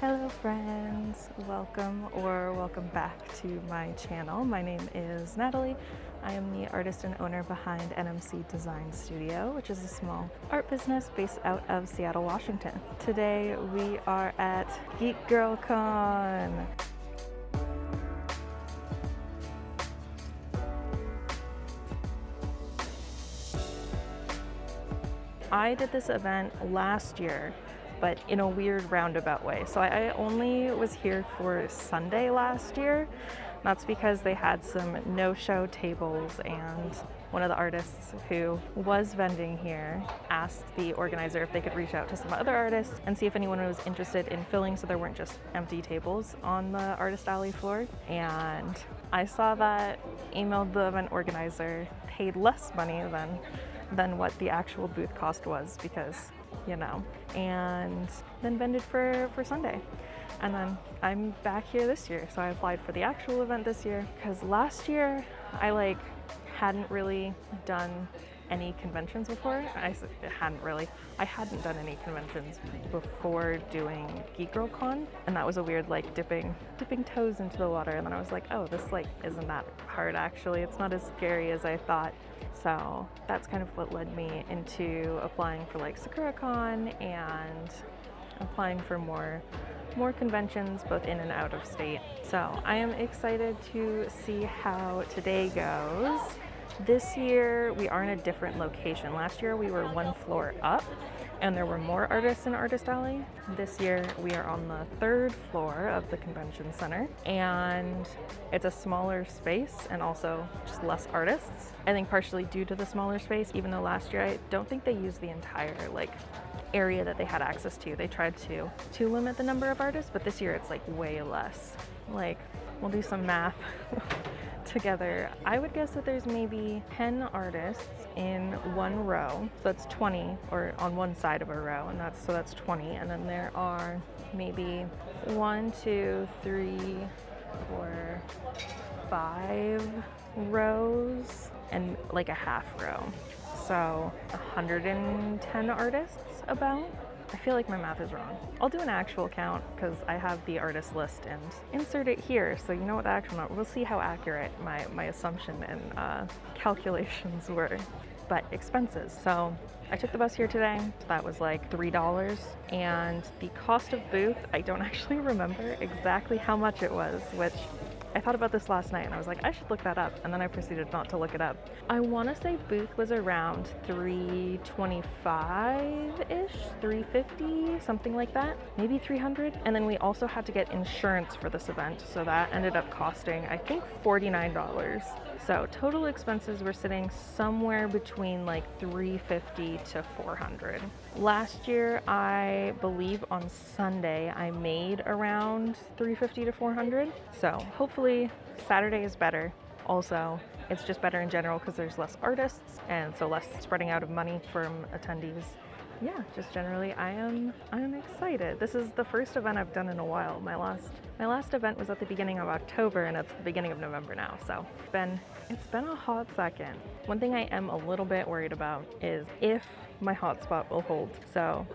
Hello friends, welcome back to my channel. My name is Natalie. I am the artist and owner behind NMC Design Studio, which is a small art business based out of Seattle, Washington. Today we are at Geek Girl Con. I did this event last year, but in a weird roundabout way. So I only was here for Sunday last year. That's because they had some no-show tables, and one of the artists who was vending here asked the organizer if they could reach out to some other artists and see if anyone was interested in filling so there weren't just empty tables on the artist alley floor. And I saw that, emailed the event organizer, paid less money than what the actual booth cost was because, you know, and then vended for Sunday. And then I'm back here this year, so I applied for the actual event this year because last year I hadn't really done any conventions before. I hadn't done any conventions before doing Geek Girl Con, and that was a weird dipping toes into the water. And then I was like, oh, this isn't that hard actually. It's not as scary as I thought. So that's kind of what led me into applying for SakuraCon and applying for more conventions both in and out of state. So I am excited to see how today goes. This year we are in a different location. Last year we were one floor up and there were more artists in Artist Alley. This year we are on the third floor of the convention center, and it's a smaller space and also just less artists. I think partially due to the smaller space, even though last year I don't think they used the entire area that they had access to. They tried to limit the number of artists, but this year it's way less. We'll do some math together. I would guess that there's maybe 10 artists in one row. So that's 20, or on one side of a row, and that's 20. And then there are maybe 1, 2, 3, 4, 5 rows and a half row. So 110 artists about. I feel like my math is wrong. I'll do an actual count because I have the artist list and insert it here, so you know what the actual number. We'll see how accurate my assumption and calculations were. But expenses. So I took the bus here today. So that was $3, and the cost of booth, I don't actually remember exactly how much it was, which I thought about this last night and I was like, I should look that up, and then I proceeded not to look it up. I want to say booth was around $325-ish, $350, something like that, maybe $300. And then we also had to get insurance for this event, so that ended up costing, I think, $49. So total expenses were sitting somewhere between $350 to $400. Last year, I believe on Sunday, I made around $350 to $400. So hopefully Saturday is better. Also, it's just better in general because there's less artists and so less spreading out of money from attendees. Yeah, just generally, I am excited. This is the first event I've done in a while. My last event was at the beginning of October, and it's the beginning of November now. So it's been a hot second. One thing I am a little bit worried about is if my hotspot will hold. So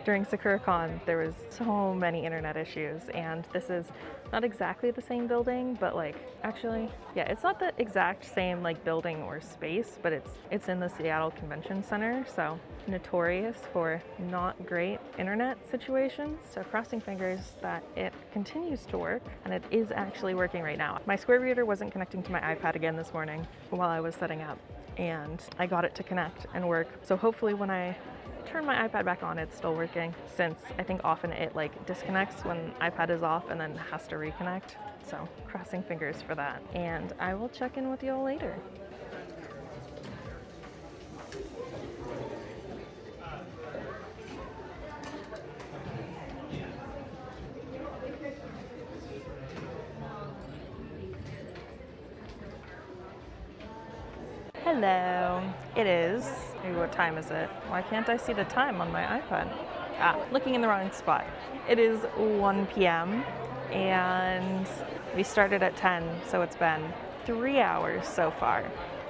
during SakuraCon, there was so many internet issues, and this is not exactly the same building, but actually, yeah, it's not the exact same building or space, but it's in the Seattle Convention Center, so notorious for not great internet situations. So crossing fingers that it continues to work, and it is actually working right now. My Square reader wasn't connecting to my iPad again this morning while I was setting up, and I got it to connect and work. So hopefully when I turn my iPad back on, it's still working, since I think often it disconnects when iPad is off and then has to reconnect. So crossing fingers for that, and I will check in with you all later. Hello, it is, what time is it? Why can't I see the time on my iPad? Looking in the wrong spot. It is 1 p.m. and we started at 10, so it's been 3 hours so far.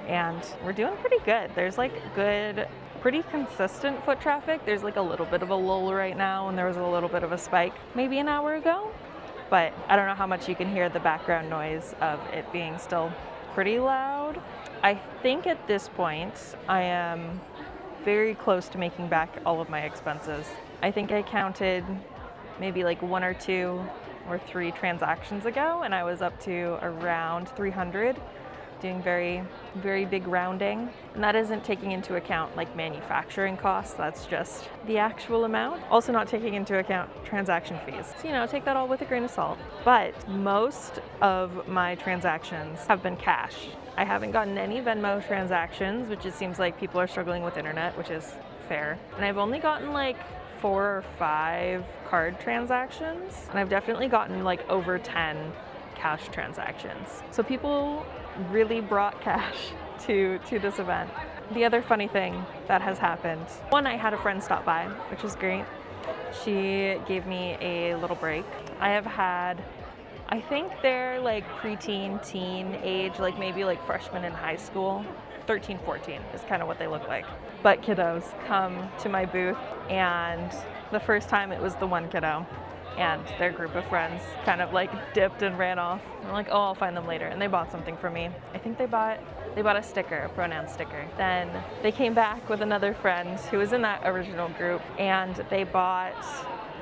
And we're doing pretty good. There's good pretty consistent foot traffic. There's like a little bit of a lull right now, and there was a little bit of a spike maybe an hour ago. But I don't know how much you can hear the background noise of it being still pretty loud. I think at this point I am very close to making back all of my expenses. I think I counted maybe like 1 or 2 or 3 transactions ago, and I was up to around 300, doing very, very big rounding. And that isn't taking into account like manufacturing costs, that's just the actual amount. Also not taking into account transaction fees. So, you know, take that all with a grain of salt. But most of my transactions have been cash. I haven't gotten any Venmo transactions, which it seems like people are struggling with internet, which is fair. And I've only gotten like 4 or 5 card transactions, and I've definitely gotten like over 10 cash transactions. So people really brought cash to this event. The other funny thing that has happened, one, I had a friend stop by, which was great. She gave me a little break. I have had, I think they're like preteen, teen age, like maybe like freshmen in high school. 13, 14 is kind of what they look like. But kiddos come to my booth, and the first time it was the one kiddo and their group of friends kind of like dipped and ran off. I'm like, oh, I'll find them later. And they bought something for me. I think they bought a sticker, a pronoun sticker. Then they came back with another friend who was in that original group, and they bought,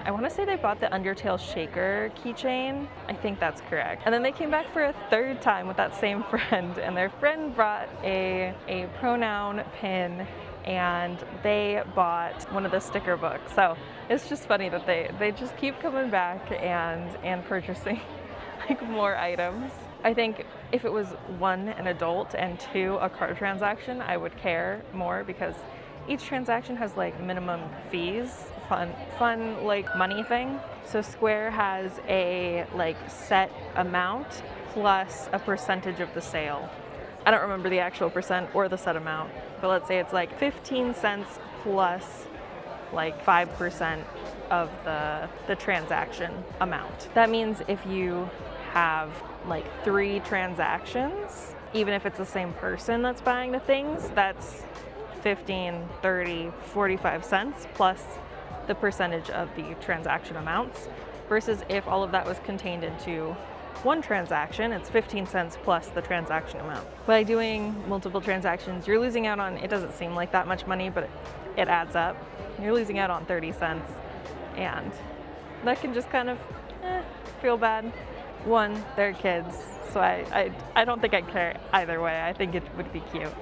I want to say they bought the Undertale Shaker keychain. I think that's correct. And then they came back for a third time with that same friend, and their friend brought a pronoun pin, and they bought one of the sticker books. So it's just funny that they just keep coming back and purchasing like more items. I think if it was 1, an adult, and 2, a card transaction, I would care more, because each transaction has like minimum fees, fun like money thing. So Square has a like set amount plus a percentage of the sale. I don't remember the actual percent or the set amount, but let's say it's like 15 cents plus like 5% of the transaction amount. That means if you have like 3 transactions, even if it's the same person that's buying the things, that's 15, 30, 45 cents plus the percentage of the transaction amounts, versus if all of that was contained into 1 transaction, it's 15 cents plus the transaction amount. By doing multiple transactions, you're losing out on, it doesn't seem like that much money, but it adds up. You're losing out on 30 cents, and that can just kind of feel bad. 1, they're kids, so I don't think I'd care either way. I think it would be cute.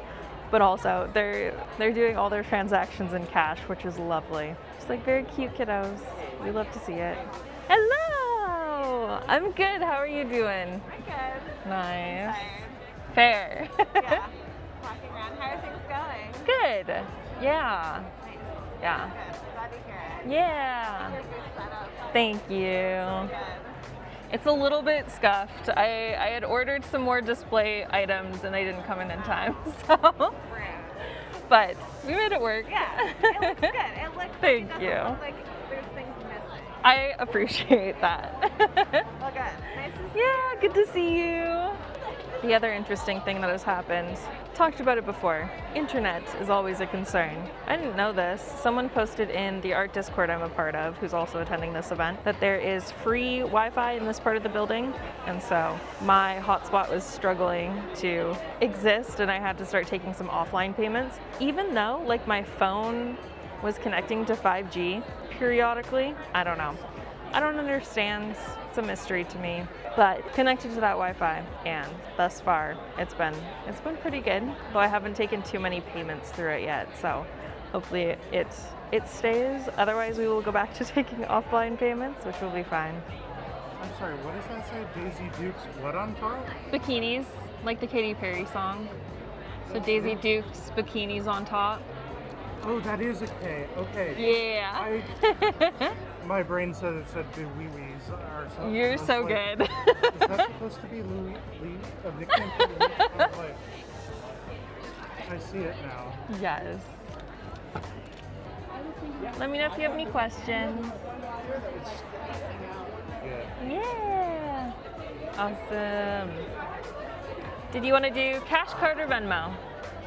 But also, they're doing all their transactions in cash, which is lovely. Just like very cute kiddos. We love to see it. Hello! I'm good. How are you doing? I'm good. Nice. Tired. Fair. Yeah. Walking around. How are things going? Good. Yeah. Nice. Yeah. Good. Glad to hear it. Yeah. Your booth set up. Thank you. Good. It's a little bit scuffed. I had ordered some more display items and they didn't come in time, so. Rude. But we made it work. Yeah. It looks good. It looks. Thank it doesn't you. Look like there's things missing. I appreciate that. Well, good. Nice to see Yeah, good to see you. The other interesting thing that has happened, talked about it before, internet is always a concern. I didn't know this. Someone posted in the art Discord I'm a part of, who's also attending this event, that there is free Wi-Fi in this part of the building. And so my hotspot was struggling to exist, and I had to start taking some offline payments. Even though like my phone was connecting to 5G periodically, I don't know. I don't understand. It's a mystery to me. But connected to that Wi-Fi, and thus far it's been pretty good. Though I haven't taken too many payments through it yet, so hopefully it stays. Otherwise, we will go back to taking offline payments, which will be fine. I'm sorry, what does that say? Daisy Duke's what on top? Bikinis, like the Katy Perry song. So Daisy Duke's bikinis on top. Oh, that is a K. Okay. Yeah. My brain said it said the wee wees or something. You're so good. Is that supposed to be Louis, a nickname for Louis? I was like, I see it now. Yes. Let me know if you have any questions. Yeah. Yeah. Awesome. Did you want to do cash card or Venmo?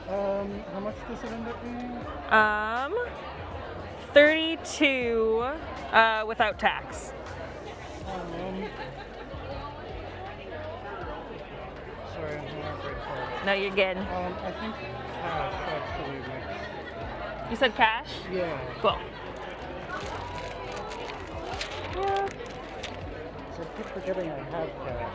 How much does it end up being? 32 without tax. Sorry, I'm not great for it. No, you're good. I think cash actually makes. You said cash? Yeah. Cool. Yeah. So I keep forgetting I have cash.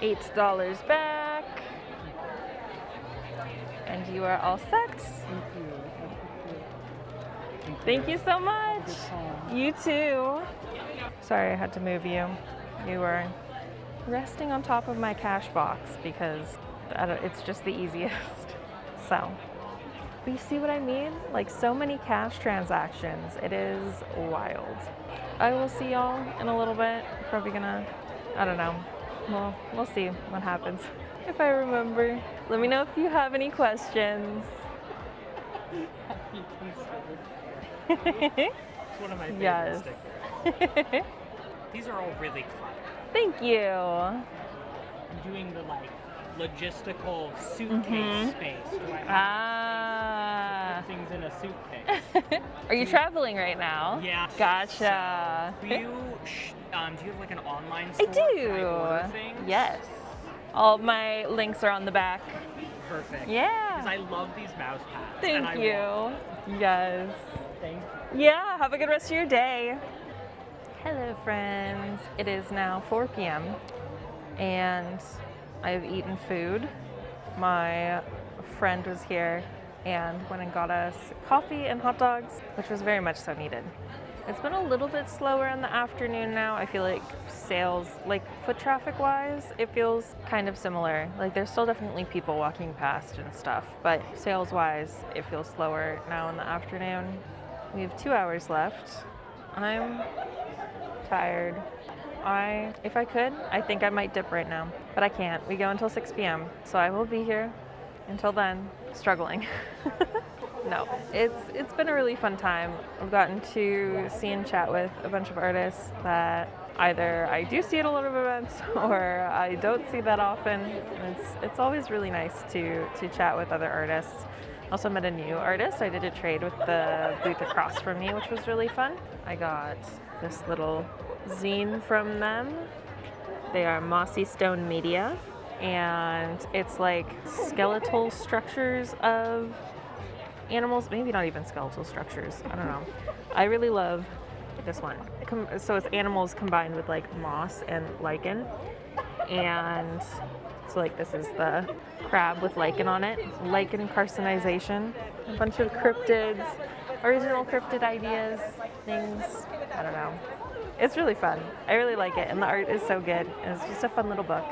$8 back. And you are all set. Thank you. Thank you so much. Good time. You too. Sorry I had to move you. You were resting on top of my cash box because it's just the easiest. So, but you see what I mean? Like so many cash transactions. It is wild. I will see y'all in a little bit. Probably gonna, I don't know. Well, we'll see what happens. If I remember. Let me know if you have any questions. It's one of my favorite Yes. stickers. These are all really clever. Thank you. I'm doing the like logistical suitcase space. Do I have to put things in a suitcase? Are you traveling right now? Yeah. Gotcha. So, do you have like an online I store? Can I do. order things? Yes. All of my links are on the back. Perfect. Yeah. Because I love these mouse pads. Thank and I you. want- Yes. Thank you. Yeah, have a good rest of your day. Hello, friends. It is now 4 p.m. and I have eaten food. My friend was here and went and got us coffee and hot dogs, which was very much so needed. It's been a little bit slower in the afternoon now. I feel like sales, like foot traffic wise, it feels kind of similar. Like there's still definitely people walking past and stuff, but sales wise, it feels slower now in the afternoon. We have 2 hours left. I'm tired. If I could, I think I might dip right now, but I can't. We go until 6 p.m. So I will be here until then, struggling. No, it's been a really fun time. I've gotten to see and chat with a bunch of artists that either I do see at a lot of events or I don't see that often. It's always really nice to chat with other artists. Also met a new artist. I did a trade with the booth across from me, which was really fun. I got this little zine from them. They are Mossy Stone Media, and it's like skeletal structures of animals, maybe not even skeletal structures, I don't know. I really love this one. So it's animals combined with like moss and lichen, and so like this is the crab with lichen on it, lichen carcinization, a bunch of cryptids, original cryptid ideas, things, I don't know. It's really fun. I really like it, and the art is so good, and it's just a fun little book.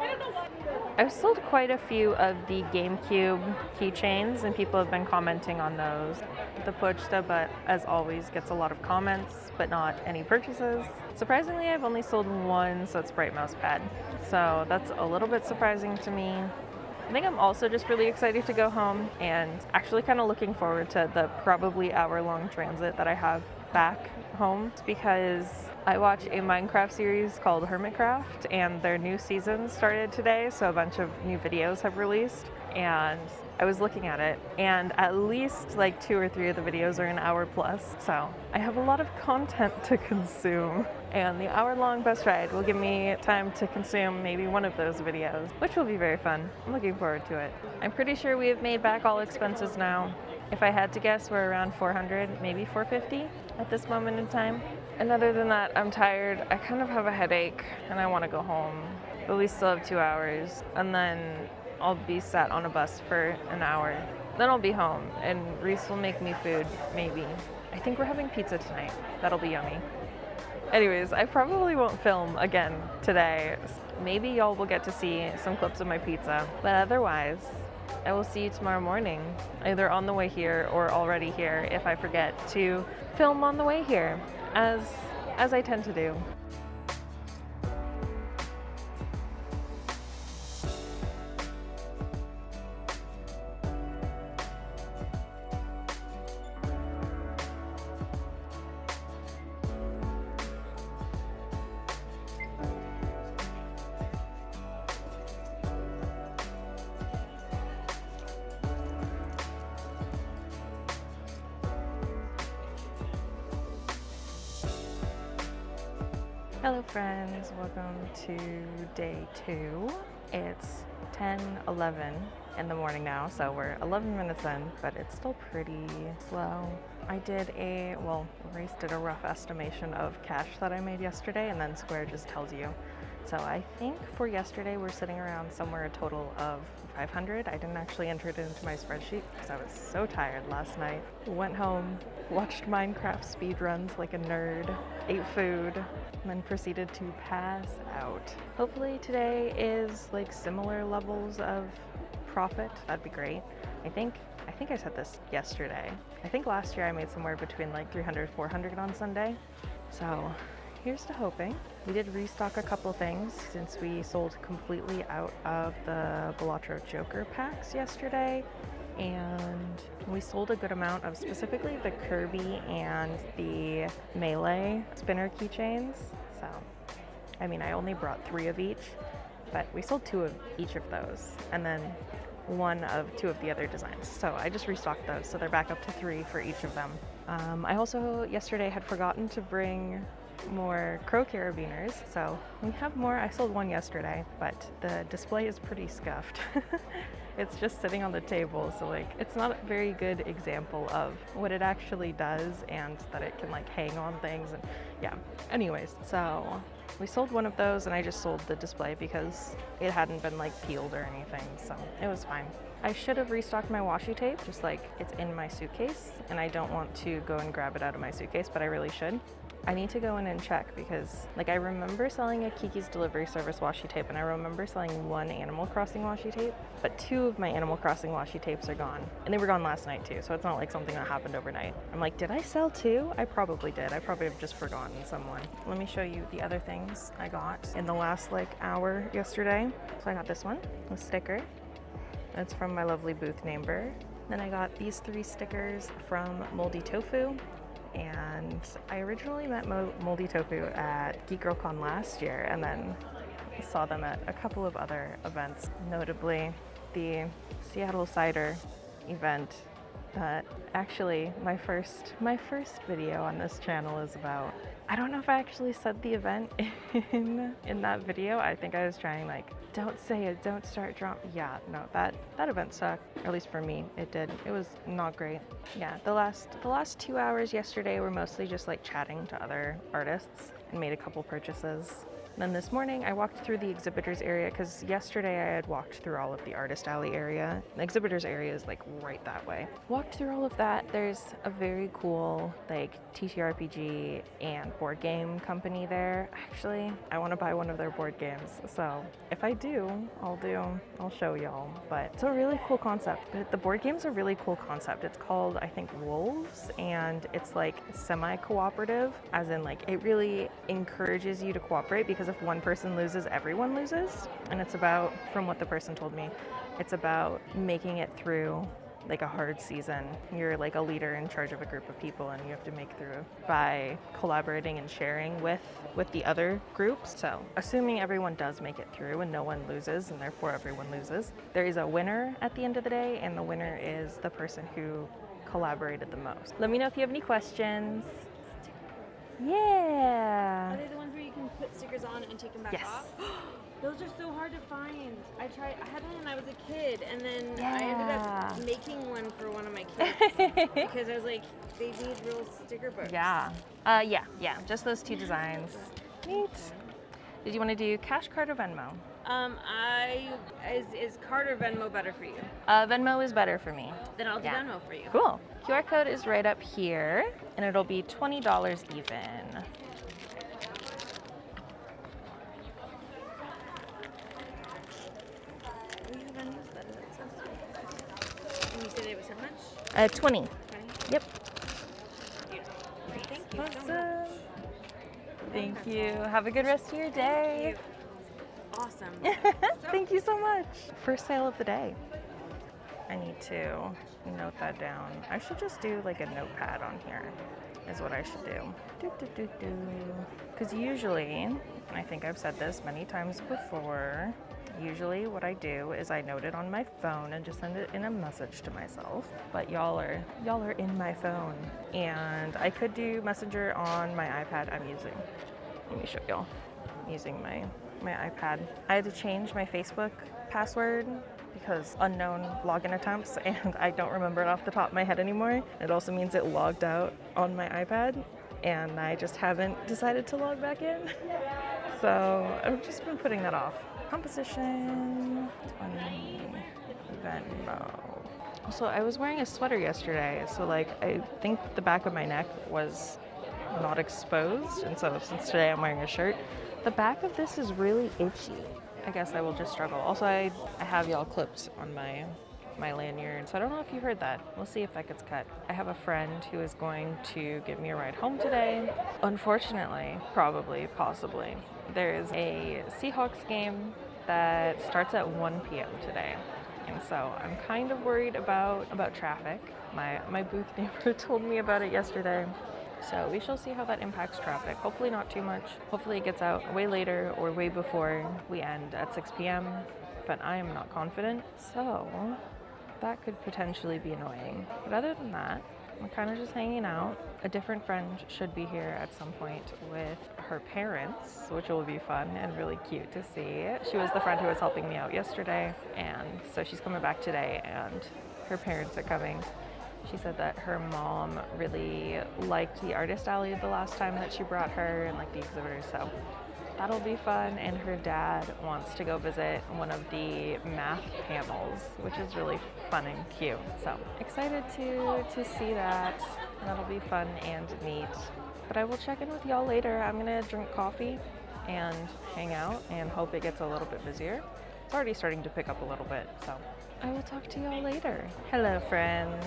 I've sold quite a few of the GameCube keychains, and people have been commenting on those. The Pochta, but as always, gets a lot of comments, but not any purchases. Surprisingly, I've only sold one Sprite mouse pad, so that's a little bit surprising to me. I think I'm also just really excited to go home and actually kind of looking forward to the probably hour-long transit that I have back home, because I watch a Minecraft series called Hermitcraft, and their new season started today, so a bunch of new videos have released, and I was looking at it, and at least like 2 or 3 of the videos are an hour plus, so I have a lot of content to consume, and the hour-long bus ride will give me time to consume maybe one of those videos, which will be very fun. I'm looking forward to it. I'm pretty sure we have made back all expenses now. If I had to guess, we're around 400, maybe 450 at this moment in time. And other than that, I'm tired. I kind of have a headache and I want to go home. But we still have 2 hours, and then I'll be sat on a bus for an hour. Then I'll be home and Reese will make me food, maybe. I think we're having pizza tonight. That'll be yummy. Anyways, I probably won't film again today. Maybe y'all will get to see some clips of my pizza. But otherwise, I will see you tomorrow morning, either on the way here or already here if I forget to film on the way here, as I tend to do. Hello friends, welcome to day 2. It's 10:11 in the morning now, so we're 11 minutes in, but it's still pretty slow. I did Race did a rough estimation of cash that I made yesterday, and then Square just tells you. So I think for yesterday we're sitting around somewhere a total of 500. I didn't actually enter it into my spreadsheet because I was so tired last night. Went home, watched Minecraft speedruns like a nerd, ate food, and then proceeded to pass out. Hopefully today is like similar levels of profit. That'd be great. I think I said this yesterday. I think last year I made somewhere between like 300, 400 on Sunday. So here's to hoping. We did restock a couple things since we sold completely out of the Balatro Joker packs yesterday. And we sold a good amount of specifically the Kirby and the Melee spinner keychains. So, I mean, I only brought 3 of each, but we sold 2 of each of those, and then 1 of 2 of the other designs. So I just restocked those, so they're back up to 3 for each of them. I also yesterday had forgotten to bring more crow carabiners, so we have more. I sold 1 yesterday, but the display is pretty scuffed. It's just sitting on the table, so like it's not a very good example of what it actually does and that it can like hang on things, and yeah. Anyways, so we sold 1 of those, and I just sold the display because it hadn't been like peeled or anything, so it was fine. I should have restocked my washi tape, just like it's in my suitcase, and I don't want to go and grab it out of my suitcase, but I really should. I need to go in and check because like I remember selling a Kiki's Delivery Service washi tape, and I remember selling 1 Animal Crossing washi tape, but 2 of my Animal Crossing washi tapes are gone, and they were gone last night too, so it's not like something that happened overnight. I'm like, did I sell 2? I probably did. I probably have just forgotten someone. Let me show you the other things I got in the last like hour yesterday. So I got this one, a sticker. It's from my lovely booth neighbor. Then I got these 3 stickers from Moldy Tofu. And I originally met Moldy Tofu at Geek Girl Con last year, and then saw them at a couple of other events, notably the Seattle Cider event. That actually my first video on this channel is about. I don't know if I actually said the event in that video. I think I was trying like, don't say it, don't start drama. Yeah, no, that event sucked. Or at least for me, it did. It was not great. Yeah, the last 2 hours yesterday were mostly just like chatting to other artists and made a couple purchases. Then this morning I walked through the exhibitors area because yesterday I had walked through all of the artist alley area. The exhibitors area is like right that way. Walked through all of that. There's a very cool like TTRPG and board game company there. Actually, I want to buy one of their board games. So if I do, I'll show y'all. But it's a really cool concept. The board game's a really cool concept. It's called, I think, Wolves, and it's like semi-cooperative, as in like it really encourages you to cooperate because if one person loses, everyone loses. And it's about, from what the person told me, it's about making it through like a hard season. You're like a leader in charge of a group of people, and you have to make through by collaborating and sharing with the other groups. So assuming everyone does make it through and no one loses, and therefore everyone loses, there is a winner at the end of the day, and the winner is the person who collaborated the most. Let me know if you have any questions. Yeah. Are they the ones where you can put stickers on and take them back Yes. off? Those are so hard to find. I had one when I was a kid, and then I ended up making one for one of my kids because I was like, they need real sticker books. Yeah. Yeah. Just those 2 designs. Neat. Did you want to do cash, card, or Venmo? Is card or Venmo better for you? Venmo is better for me. Then I'll do Venmo for you. Cool. QR code is right up here, and it'll be $20 even. And you said it was how much? 20. 20? Yep. Thank you so much. Awesome. Thank you. Have a good rest of your day. Awesome. Thank you so much. First sale of the day. I need to note that down. I should just do like a notepad on here is what I should do. Because usually, I think I've said this many times before, usually what I do is I note it on my phone and just send it in a message to myself. But y'all are in my phone. And I could do Messenger on my iPad I'm using. Let me show y'all. I'm using my iPad. I had to change my Facebook password because unknown login attempts, and I don't remember it off the top of my head anymore. It also means it logged out on my iPad, and I just haven't decided to log back in. So I've just been putting that off. Composition 20 Venmo. Also, I was wearing a sweater yesterday, so like I think the back of my neck was not exposed, and so since today I'm wearing a shirt, the back of this is really itchy. I guess I will just struggle. Also, I have y'all clipped on my lanyard, so I don't know if you heard that. We'll see if that gets cut. I have a friend who is going to give me a ride home today. Unfortunately, probably, possibly, there's a Seahawks game that starts at 1 p.m. today. And so I'm kind of worried about traffic. My booth neighbor told me about it yesterday. So we shall see how that impacts traffic. Hopefully not too much. Hopefully it gets out way later or way before we end at 6 p.m. But I am not confident. So that could potentially be annoying. But other than that, I'm kind of just hanging out. A different friend should be here at some point with her parents, which will be fun and really cute to see. She was the friend who was helping me out yesterday, and so she's coming back today, and her parents are coming. She said that her mom really liked the artist alley the last time that she brought her and like the exhibitors, so that'll be fun. And her dad wants to go visit one of the math panels, which is really fun and cute. So excited to see that. That'll be fun and neat. But I will check in with y'all later. I'm gonna drink coffee and hang out and hope it gets a little bit busier. It's already starting to pick up a little bit, so I will talk to y'all later. Hello, friends.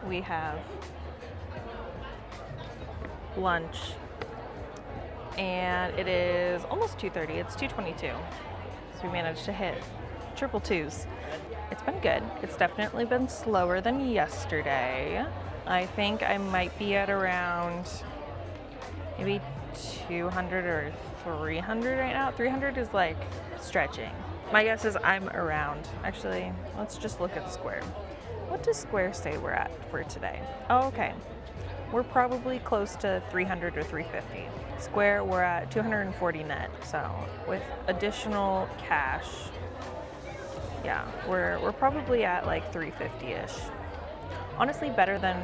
We have lunch, and it is almost 2:30. It's 2:22. So we managed to hit triple twos. It's been good. It's definitely been slower than yesterday. I think I might be at around maybe 200 or 300 right now. 300 is like stretching. My guess is I'm around. Actually, let's just look at Square. What does Square say we're at for today? Oh, okay. We're probably close to 300 or 350. Square, we're at 240 net. So with additional cash, yeah, we're probably at like 350-ish. Honestly, better than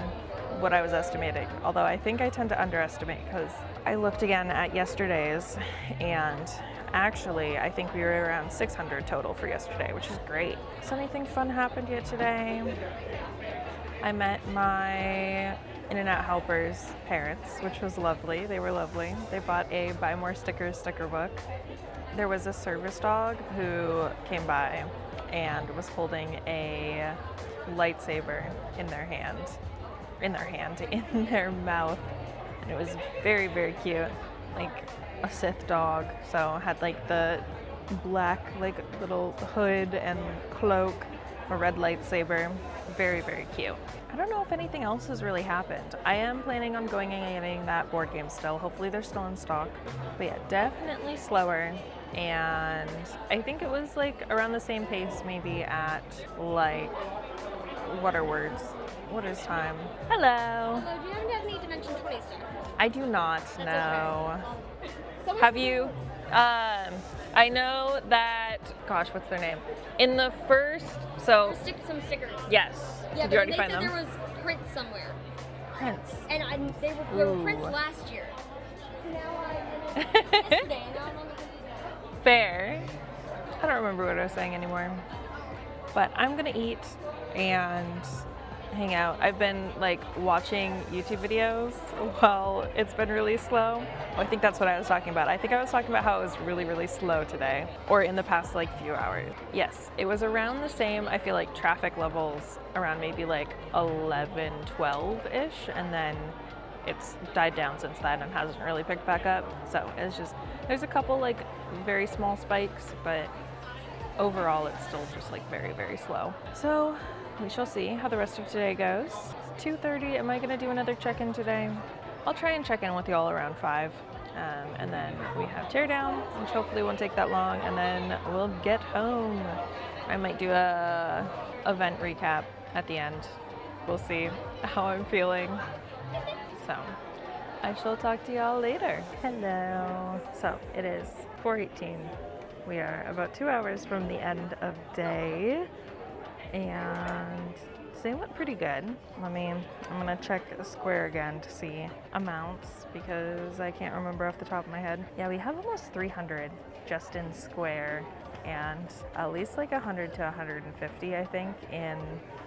what I was estimating. Although I think I tend to underestimate because I looked again at yesterday's, and actually I think we were around 600 total for yesterday, which is great. So anything fun happened yet today? I met my In-N-Out helpers' parents, which was lovely. They were lovely. They bought a Buy More Stickers sticker book. There was a service dog who came by and was holding a lightsaber in their mouth, and it was very, very cute, like a Sith dog. So had like the black like little hood and cloak, a red lightsaber. Very, very cute. I don't know if anything else has really happened. I am planning on going and getting that board game still. Hopefully they're still in stock. But yeah, definitely slower. And I think it was like around the same pace maybe at like, what are words? What is time? Hello. Hello, do you happen to have any Dimension 20 stuff? I do not know. Okay. Have you? I know that, gosh, what's their name? In the first, so, Some stickers. yes. Yeah, Did you already they find said them? there was prints somewhere. Prints. And there were prints Ooh. last year. Now yesterday, and now I'm on the computer. Fair. I don't remember what I was saying anymore. But I'm gonna eat and hang out. I've been like watching YouTube videos while it's been really slow. Oh, I think that's what I was talking about. I think I was talking about how it was really, really slow today, or in the past like few hours. Yes, it was around the same, I feel like, traffic levels around maybe like 11, 12-ish, and then it's died down since then and hasn't really picked back up. So it's just, there's a couple like very small spikes, but overall it's still just like very, very slow. So we shall see how the rest of today goes. It's 2:30. Am I going to do another check-in today? I'll try and check in with y'all around 5. And then we have teardown, which hopefully won't take that long, and then we'll get home. I might do a event recap at the end. We'll see how I'm feeling. So I shall talk to y'all later. Hello. So it is 4:18. We are about 2 hours from the end of day, and today went pretty good. I'm gonna check Square again to see amounts because I can't remember off the top of my head. Yeah, we have almost 300 just in Square, and at least like 100 to 150, I think, in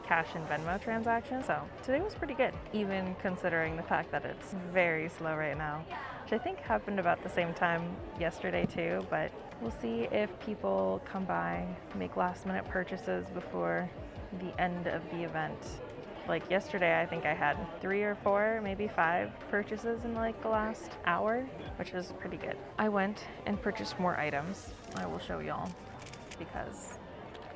cash and Venmo transactions. So today was pretty good, even considering the fact that it's very slow right now, which I think happened about the same time yesterday too, but we'll see if people come by, make last minute purchases before the end of the event. Like yesterday, I think I had 3 or 4, maybe 5 purchases in like the last hour, which is pretty good. I went and purchased more items. I will show y'all because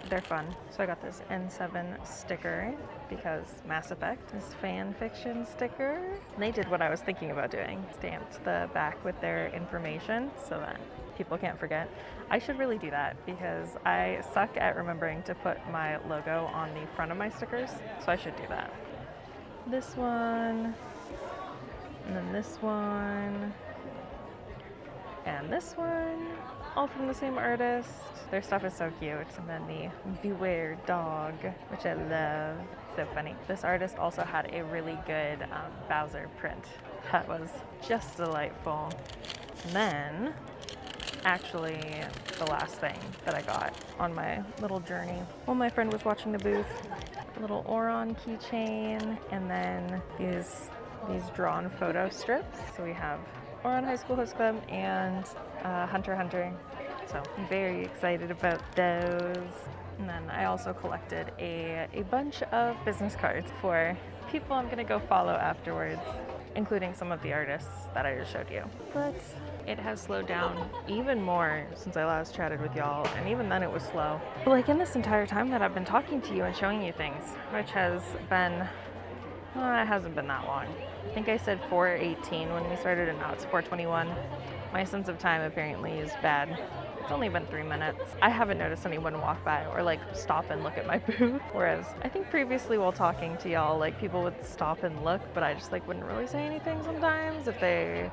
they're fun. So I got this N7 sticker because Mass Effect is fan fiction sticker. And they did what I was thinking about doing. Stamped the back with their information so that people can't forget. I should really do that because I suck at remembering to put my logo on the front of my stickers, so I should do that. This one, and then this one, and this one, all from the same artist. Their stuff is so cute. And then the Beware dog, which I love. So funny. This artist also had a really good Bowser print that was just delightful. And then actually the last thing that I got on my little journey while my friend was watching the booth, a little Oron keychain, and then these drawn photo strips. So we have Oron High School Host Club and Hunter x Hunter. So I'm very excited about those. And then I also collected a bunch of business cards for people I'm gonna go follow afterwards, including some of the artists that I just showed you. But it has slowed down even more since I last chatted with y'all, and even then it was slow. But like in this entire time that I've been talking to you and showing you things, which has been, it hasn't been that long. I think I said 4:18 when we started, and now it's 4:21. My sense of time apparently is bad. It's only been 3 minutes. I haven't noticed anyone walk by or like stop and look at my booth. Whereas I think previously while talking to y'all, like people would stop and look, but I just like wouldn't really say anything sometimes if they,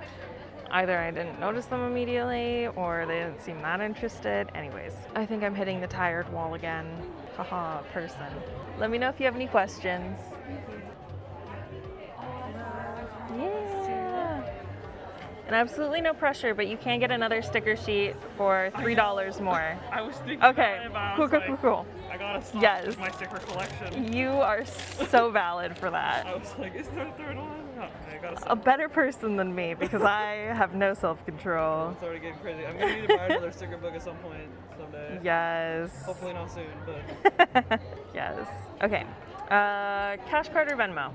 either I didn't notice them immediately or they didn't seem that interested. Anyways, I think I'm hitting the tired wall again. Haha, person. Let me know if you have any questions. Yeah. And absolutely no pressure, but you can get another sticker sheet for $3 more. I was thinking Okay, about cool. I gotta stop Yes. my sticker collection. You are so valid for that. I was like, is there a third one? Oh, I gotta A stop. better person than me because I have no self-control. It's already getting crazy. I'm gonna need to buy another sticker book at some point someday. Yes. Hopefully not soon, but Yes. Okay. Cash card or Venmo?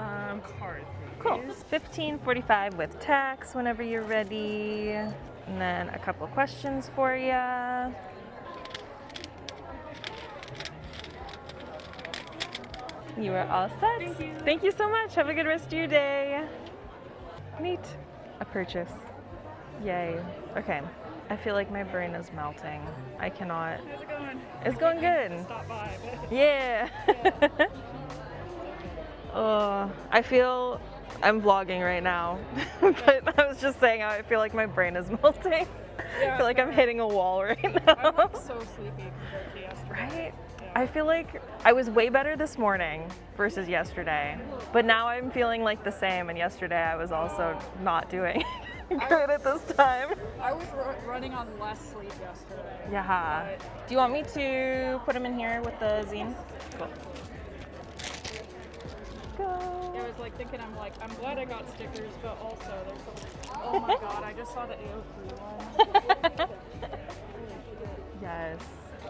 Card. Cool. $15.45 with tax whenever you're ready. And then a couple questions for you. You are all set. Thank you. Thank you so much. Have a good rest of your day. Neat. A purchase. Yay. Okay. I feel like my brain is melting. I cannot. How's it going? It's going good. Stop by. Yeah. I feel I'm vlogging right now, but I was just saying how I feel like my brain is melting. I feel like I'm hitting a wall right now. I'm like so sleepy compared to yesterday. Right? I feel like I was way better this morning versus yesterday, but now I'm feeling like the same, and yesterday I was also not doing good at this time. I was running on less sleep yesterday. Yeah. Do you want me to put them in here with the zine? Cool. Go. I was like thinking, I'm glad I got stickers, but also there's some, oh my god, I just saw the AO3 one. Yes.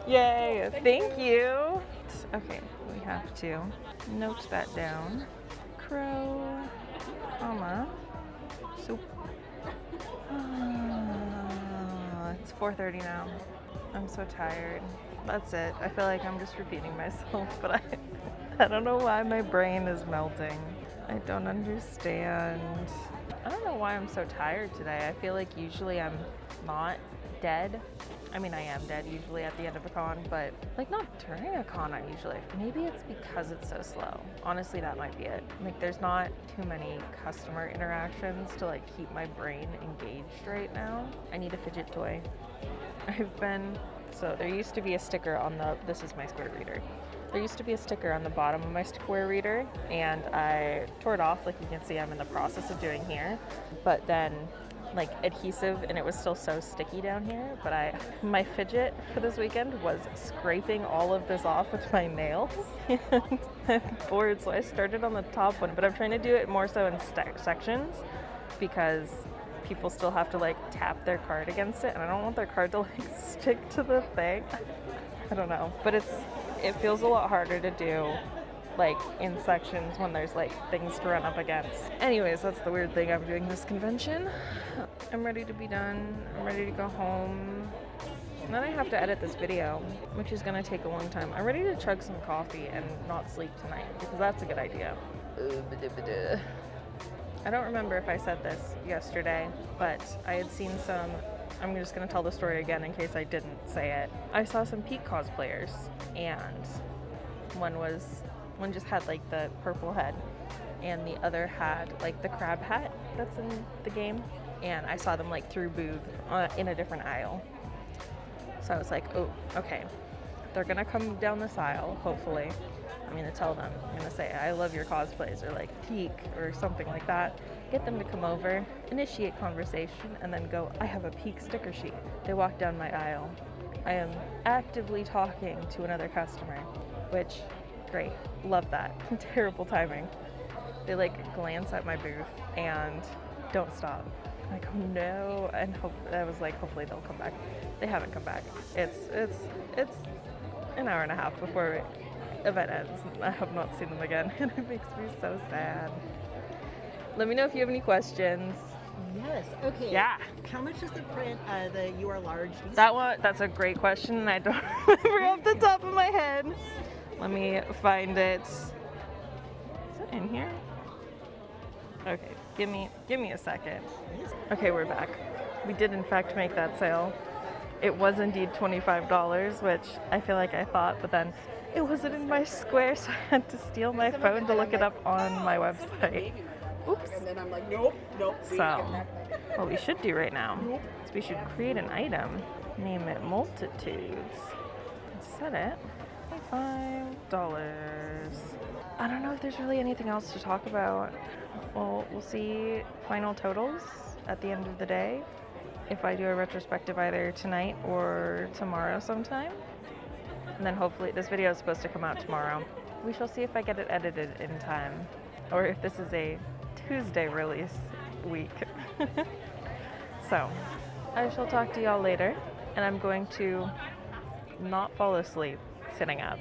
Yay. Thank you. Okay, we have to note that down. Crow, comma, soup. It's 4:30 now. I'm so tired. That's it. I feel like I'm just repeating myself, but I don't know why my brain is melting. I don't understand. I don't know why I'm so tired today. I feel like usually I'm not dead, I mean, I am dead usually at the end of a con, but like not during a con, I usually. Maybe it's because it's so slow. Honestly, that might be it. Like there's not too many customer interactions to like keep my brain engaged right now. I need a fidget toy. So there used to be a sticker on this is my square reader. There used to be a sticker on the bottom of my square reader and I tore it off, like you can see I'm in the process of doing here. But then like adhesive and it was still so sticky down here, but my fidget for this weekend was scraping all of this off with my nails and I'm bored, so I started on the top one, but I'm trying to do it more so in sections because people still have to like tap their card against it and I don't want their card to like stick to the thing. I don't know, but it feels a lot harder to do like in sections when there's like things to run up against. Anyways, that's the weird thing I'm doing this convention. I'm ready to be done. I'm ready to go home. And then I have to edit this video, which is gonna take a long time. I'm ready to chug some coffee and not sleep tonight because that's a good idea. I don't remember if I said this yesterday, but I had seen some, I'm just gonna tell the story again in case I didn't say it. I saw some Peak cosplayers and one just had like the purple head and the other had like the crab hat that's in the game, and I saw them like through booth in a different aisle. So I was like, oh, okay, they're gonna come down this aisle, hopefully. I'm gonna tell them, I'm gonna say, I love your cosplays, or like Peak or something like that. Get them to come over, initiate conversation, and then go, I have a Peak sticker sheet. They walk down my aisle. I am actively talking to another customer, which, great, love that. Terrible timing. They like glance at my booth and don't stop. I'm like, oh no, and I was like, hopefully they'll come back. They haven't come back. It's an hour and a half before event ends. I have not seen them again, and it makes me so sad. Let me know if you have any questions. Yes. Okay. Yeah. How much is the print? The You Are Large. That's a great question, and I don't remember off the top of my head. Let me find it. Is it in here? Okay, give me a second. Okay, we're back. We did in fact make that sale. It was indeed $25, which I feel like I thought, but then it wasn't in my square, so I had to steal my phone to look it up on my website. Oops. And then I'm like, nope. So, what we should do right now is we should create an item, name it Multitudes, set it $5. I don't know if there's really anything else to talk about. Well, we'll see final totals at the end of the day if I do a retrospective either tonight or tomorrow sometime. And then hopefully this video is supposed to come out tomorrow. We shall see if I get it edited in time or if this is a Tuesday release week. So I shall talk to y'all later, and I'm going to not fall asleep sitting up.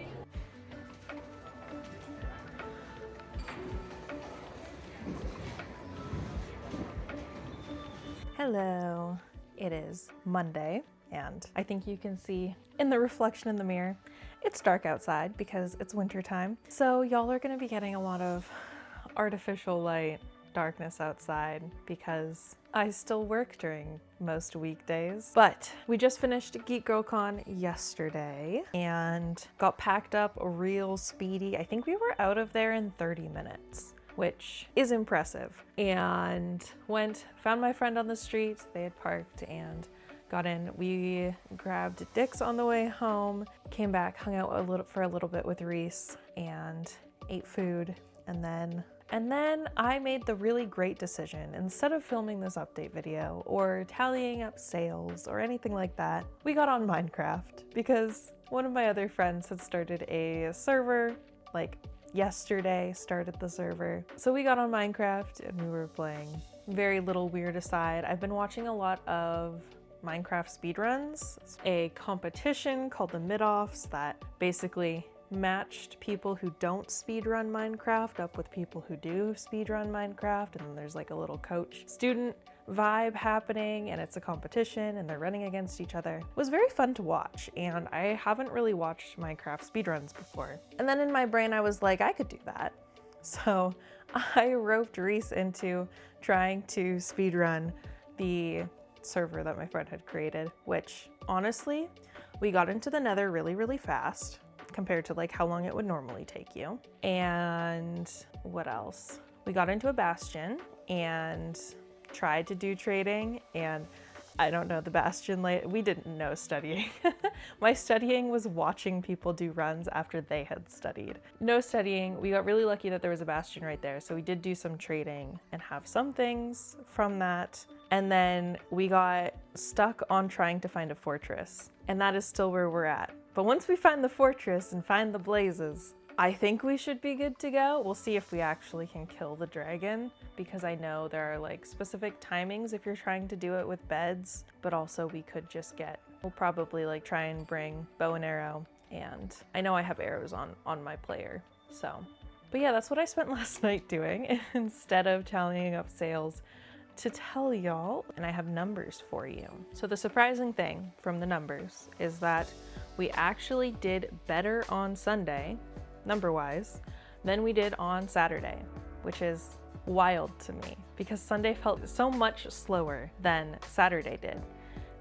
Hello. It is Monday, and I think you can see in the reflection in the mirror, it's dark outside because it's winter time. So y'all are gonna be getting a lot of artificial light, darkness outside because I still work during most weekdays. But we just finished Geek Girl Con yesterday and got packed up real speedy. I think we were out of there in 30 minutes, which is impressive. And found my friend on the street. They had parked and got in. We grabbed Dick's on the way home, came back, hung out for a little bit with Reese and ate food. And then I made the really great decision. Instead of filming this update video or tallying up sales or anything like that, we got on Minecraft because one of my other friends had started a server, like yesterday started the server. So we got on Minecraft and we were playing. Very little weird aside, I've been watching a lot of Minecraft speedruns, a competition called the Mid-Offs that basically matched people who don't speedrun Minecraft up with people who do speedrun Minecraft, and then there's like a little coach-student vibe happening, and it's a competition and they're running against each other. It was very fun to watch, and I haven't really watched Minecraft speedruns before. And then in my brain I was like, I could do that. So I roped Reese into trying to speedrun the server that my friend had created, which honestly, we got into the Nether really, really fast compared to like how long it would normally take you. And what else? We got into a bastion and tried to do trading, and I don't know, the bastion, like, we didn't know studying. My studying was watching people do runs after they had studied. No studying. We got really lucky that there was a bastion right there, so we did do some trading and have some things from that. And then we got stuck on trying to find a fortress, and that is still where we're at. But once we find the fortress and find the blazes, I think we should be good to go. We'll see if we actually can kill the dragon, because I know there are like specific timings if you're trying to do it with beds, but also we could just we'll probably like try and bring bow and arrow, and I know I have arrows on my player, so. But yeah, that's what I spent last night doing instead of tallying up sales to tell y'all, and I have numbers for you. So the surprising thing from the numbers is that we actually did better on Sunday, number-wise, than we did on Saturday, which is wild to me because Sunday felt so much slower than Saturday did.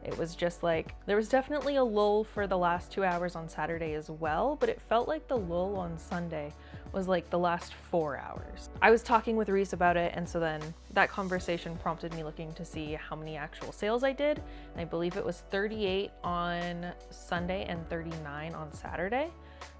It was just like, there was definitely a lull for the last 2 hours on Saturday as well, but it felt like the lull on Sunday was like the last 4 hours. I was talking with Reese about it, and so then that conversation prompted me looking to see how many actual sales I did. And I believe it was 38 on Sunday and 39 on Saturday.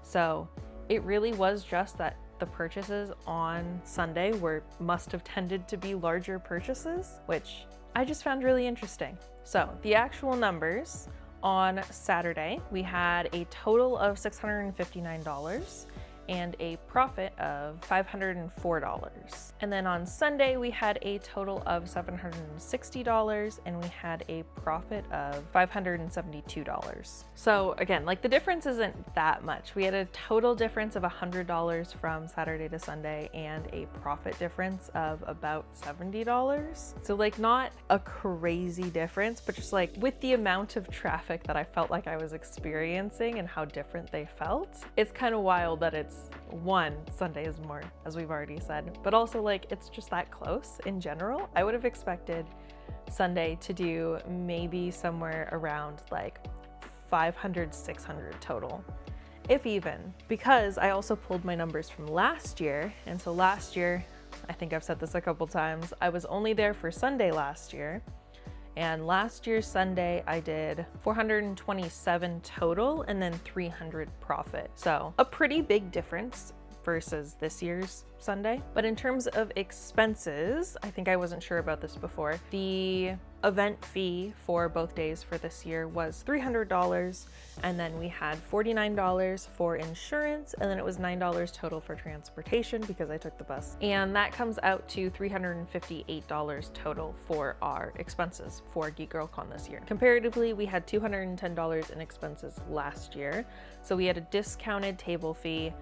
So it really was just that the purchases on Sunday must have tended to be larger purchases, which I just found really interesting. So the actual numbers on Saturday, we had a total of $659 and a profit of $504. And then on Sunday, we had a total of $760 and we had a profit of $572. So again, like the difference isn't that much. We had a total difference of $100 from Saturday to Sunday and a profit difference of about $70. So like not a crazy difference, but just like with the amount of traffic that I felt like I was experiencing and how different they felt, it's kind of wild that it's one, Sunday is more, as we've already said, but also like it's just that close in general. I would have expected Sunday to do maybe somewhere around like 500, 600 total, if even, because I also pulled my numbers from last year. And so last year, I think I've said this a couple times, I was only there for Sunday last year. And last year's Sunday, I did 427 total and then 300 profit. So a pretty big difference versus this year's Sunday. But in terms of expenses, I think I wasn't sure about this before. The event fee for both days for this year was $300, and then we had $49 for insurance, and then it was $9 total for transportation because I took the bus. And that comes out to $358 total for our expenses for Geek Girl Con this year. Comparatively, we had $210 in expenses last year. So we had a discounted table fee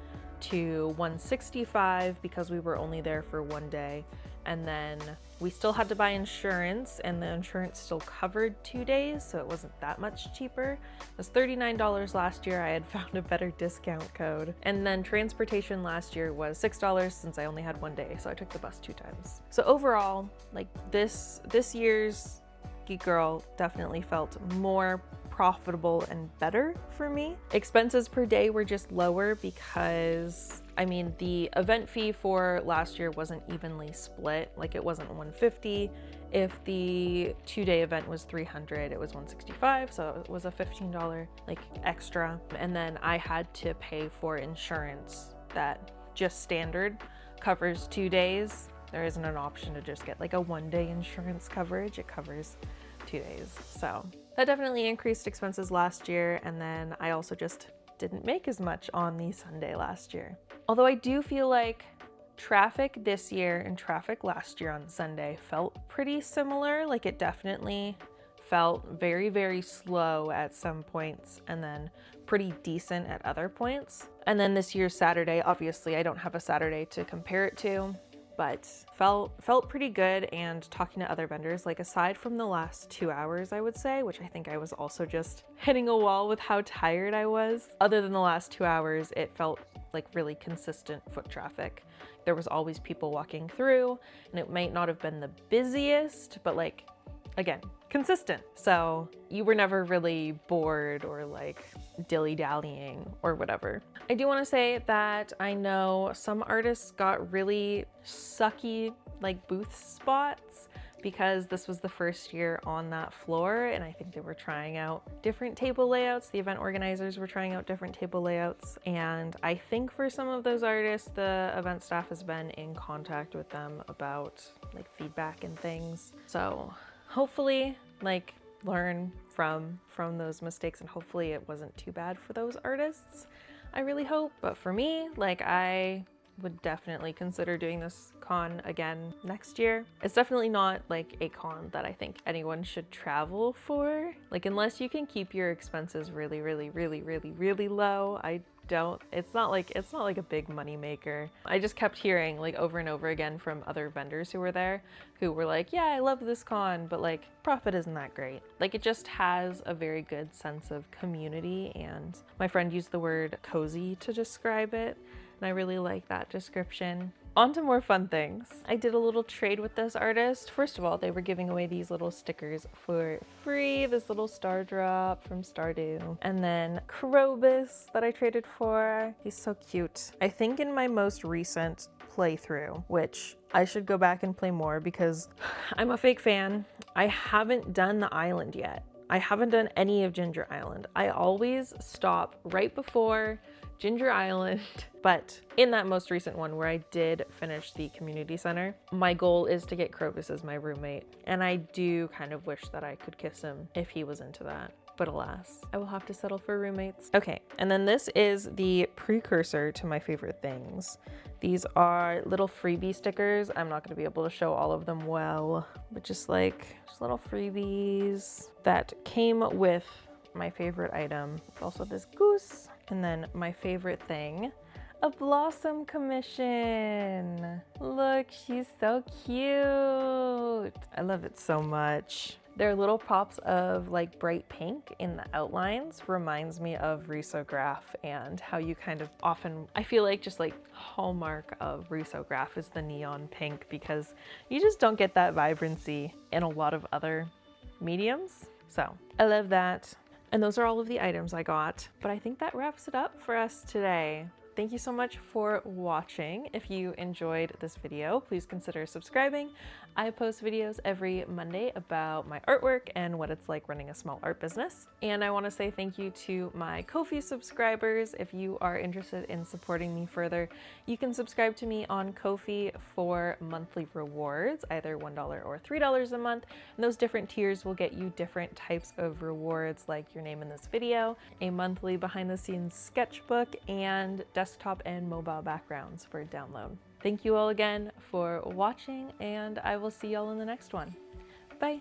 to $165 because we were only there for one day. And then we still had to buy insurance, and the insurance still covered 2 days, so it wasn't that much cheaper. It was $39 last year. I had found a better discount code. And then transportation last year was $6 since I only had one day, so I took the bus 2 times. So overall, like this year's Geek Girl definitely felt more profitable and better for me. Expenses per day were just lower because, I mean, the event fee for last year wasn't evenly split. Like it wasn't $150. If the 2-day event was $300, it was $165. So it was a $15 like extra. And then I had to pay for insurance that just standard covers 2 days. There isn't an option to just get like a 1-day insurance coverage. It covers 2 days. So that definitely increased expenses last year, and then I also just didn't make as much on the Sunday last year. Although I do feel like traffic this year and traffic last year on Sunday felt pretty similar. Like it definitely felt very, very slow at some points and then pretty decent at other points. And then this year's Saturday, obviously I don't have a Saturday to compare it to, but felt pretty good. And talking to other vendors, like aside from the last 2 hours, I would say, which I think I was also just hitting a wall with how tired I was. Other than the last 2 hours, it felt like really consistent foot traffic. There was always people walking through, and it might not have been the busiest, but like again, consistent. So you were never really bored or like dilly-dallying or whatever. I do want to say that I know some artists got really sucky like booth spots because this was the first year on that floor, and I think they were trying out different table layouts. The event organizers were trying out different table layouts, and I think for some of those artists, the event staff has been in contact with them about like feedback and things. So hopefully like learn from those mistakes, and hopefully it wasn't too bad for those artists. I really hope. But for me, like, I would definitely consider doing this con again next year. It's definitely not like a con that I think anyone should travel for. Like, unless you can keep your expenses really, really, really, really, really low, it's not like a big money maker. I just kept hearing like over and over again from other vendors who were there who were like, yeah, I love this con, but like profit isn't that great. Like, it just has a very good sense of community, and my friend used the word cozy to describe it, and I really like that description. On to more fun things. I did a little trade with this artist. First of all, they were giving away these little stickers for free, this little star drop from Stardew. And then Krobus that I traded for. He's so cute. I think in my most recent playthrough, which I should go back and play more because I'm a fake fan, I haven't done the island yet. I haven't done any of Ginger Island. I always stop right before Ginger Island, but in that most recent one where I did finish the community center, my goal is to get Krobus as my roommate, and I do kind of wish that I could kiss him if he was into that. But alas, I will have to settle for roommates. Okay, and then this is the precursor to my favorite things. These are little freebie stickers. I'm not gonna be able to show all of them well, but just little freebies that came with my favorite item. Also this goose. And then my favorite thing, a blossom commission. Look, she's so cute. I love it so much. Their little pops of like bright pink in the outlines reminds me of risograph, and how you kind of often, I feel like just like hallmark of risograph is the neon pink, because you just don't get that vibrancy in a lot of other mediums. So I love that. And those are all of the items I got, but I think that wraps it up for us today. Thank you so much for watching. If you enjoyed this video, please consider subscribing. I post videos every Monday about my artwork and what it's like running a small art business. And I want to say thank you to my Ko-fi subscribers. If you are interested in supporting me further, you can subscribe to me on Ko-fi for monthly rewards, either $1 or $3 a month. And those different tiers will get you different types of rewards, like your name in this video, a monthly behind the scenes sketchbook, and desktop and mobile backgrounds for download. Thank you all again for watching, and I will see y'all in the next one. Bye.